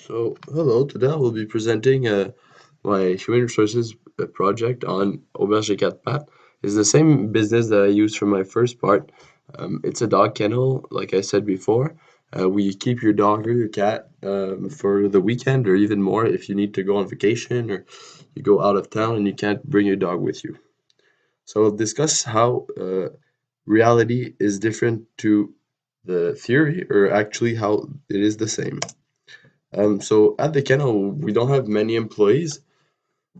Hello. Today I will be presenting my human resources project on Auberge et Quatre Pattes. It's the same business that I used for my first part. It's a dog kennel, like I said before. We keep your dog or your cat for the weekend or even more if you need to go on vacation or you go out of town and you can't bring your dog with you. So I'll discuss how reality is different to the theory or actually how it is the same. So at the kennel, we don't have many employees,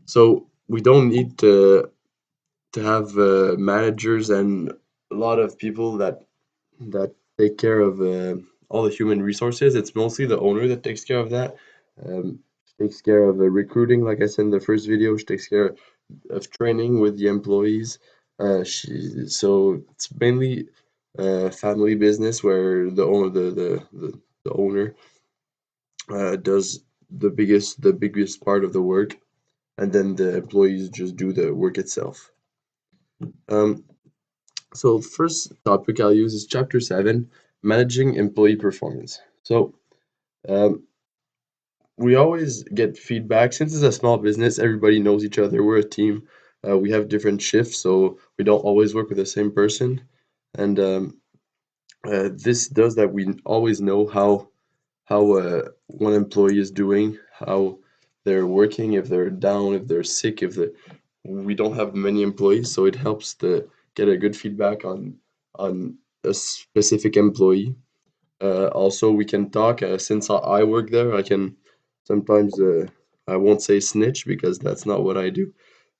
so we don't need to have managers and a lot of people that take care of all the human resources. It's mostly the owner that takes care of that. She takes care of the recruiting, like I said in the first video. She takes care of training with the employees. So it's mainly family business where the owner does the biggest part of the work, and then the employees just do the work itself. Um, so first topic I'll use is chapter 7, managing employee performance. So um, we always get feedback. Since it's a small business, everybody knows each other. We're a team. We have different shifts, so we don't always work with the same person. And this does that we always know how one employee is doing, how they're working, if they're down, if they're sick, if they we don't have many employees, so it helps to get a good feedback on a specific employee. Also, we can talk. Since I work there, I can sometimes I won't say snitch because that's not what I do,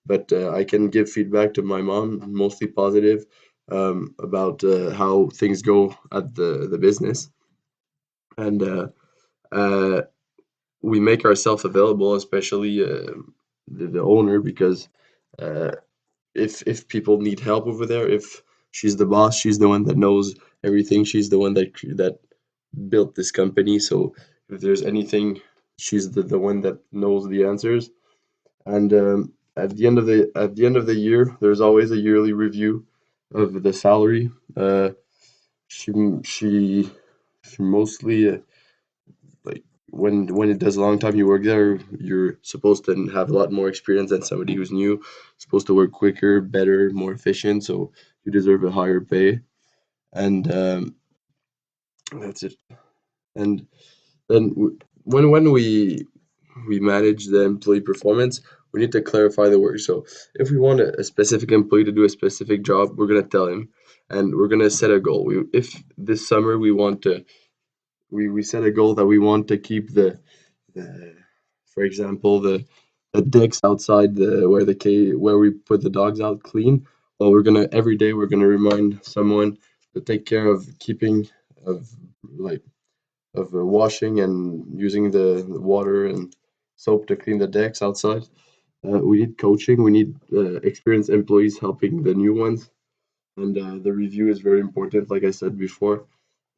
but I can give feedback to my mom, mostly positive, about how things go at the business, and uh, we make ourselves available, especially the owner, because uh, if people need help over there, if she's the boss, she's the one that knows everything. She's the one that built this company. So if there's anything, she's the one that knows the answers. And at the end of the year, there's always a yearly review of the salary. She she she mostly like when it does a long time you work there, you're supposed to have a lot more experience than somebody who's new. Supposed to work quicker, better, more efficient, so you deserve a higher pay. And that's it. And then when we manage the employee performance, we need to clarify the work. So if we want a specific employee to do a specific job, we're gonna tell him, and we're gonna set a goal. If this summer we want to, we set a goal that we want to keep the for example, the decks outside where we put the dogs out clean. Well, we're gonna every day we're gonna remind someone to take care of keeping of like of washing and using the water and soap to clean the decks outside. We need coaching. We need experienced employees helping the new ones, and the review is very important. Like I said before,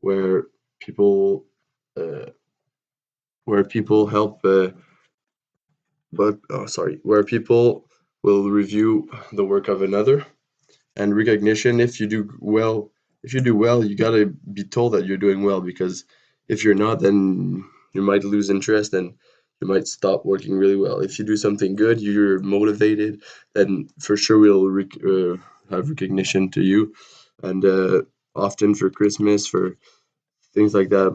where people uh, where people help. Where people will review the work of another, and recognition. If you do well, you gotta be told that you're doing well, because if you're not, then you might lose interest and you might stop working really well. If you do something good, you're motivated, then for sure have recognition to you. And often for Christmas, for things like that.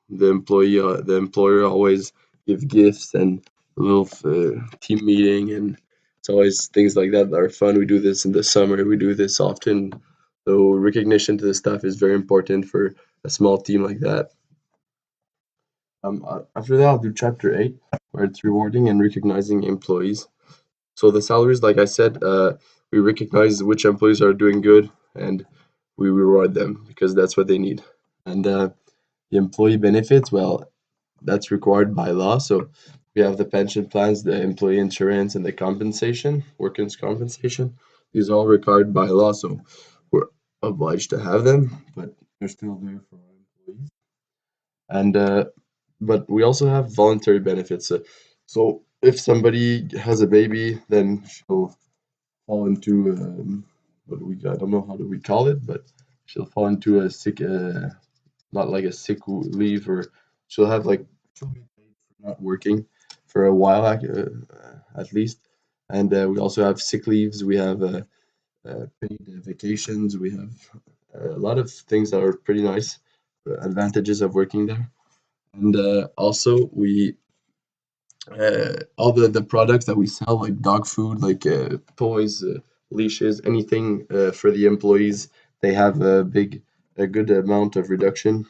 The employer always give gifts and a little team meeting, and it's always things like that that are fun. We do this in the summer. We do this often. So recognition to the staff is very important for a small team like that. After that, I'll do chapter 8, where it's rewarding and recognizing employees. So the salaries, like I said, we recognize which employees are doing good, and we reward them because that's what they need. And the employee benefits, well, that's required by law. So we have the pension plans, the employee insurance, and the compensation, workers' compensation. These are all required by law, so we're obliged to have them, but they're still there for our employees. And but we also have voluntary benefits. So if somebody has a baby, then she'll fall into I don't know how do we call it, but she'll fall into a sick, not like a sick leave, or she'll have like she'll be paid for not working for a while, at least. And we also have sick leaves. We have paid vacations. We have a lot of things that are pretty nice, advantages of working there. And also, we all the products that we sell, like dog food, like toys, leashes, anything for the employees, they have a good amount of deduction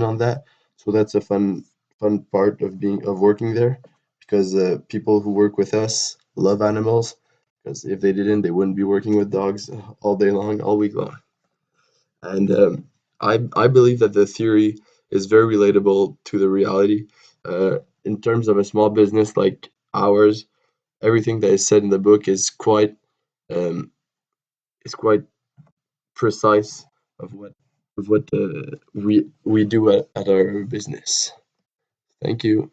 on that. So that's a fun part of working there, because people who work with us love animals. Because if they didn't, they wouldn't be working with dogs all day long, all week long. And I believe that the theory is very relatable to the reality. In terms of a small business like ours, everything that is said in the book um, is quite precise of what we do at our business. Thank you.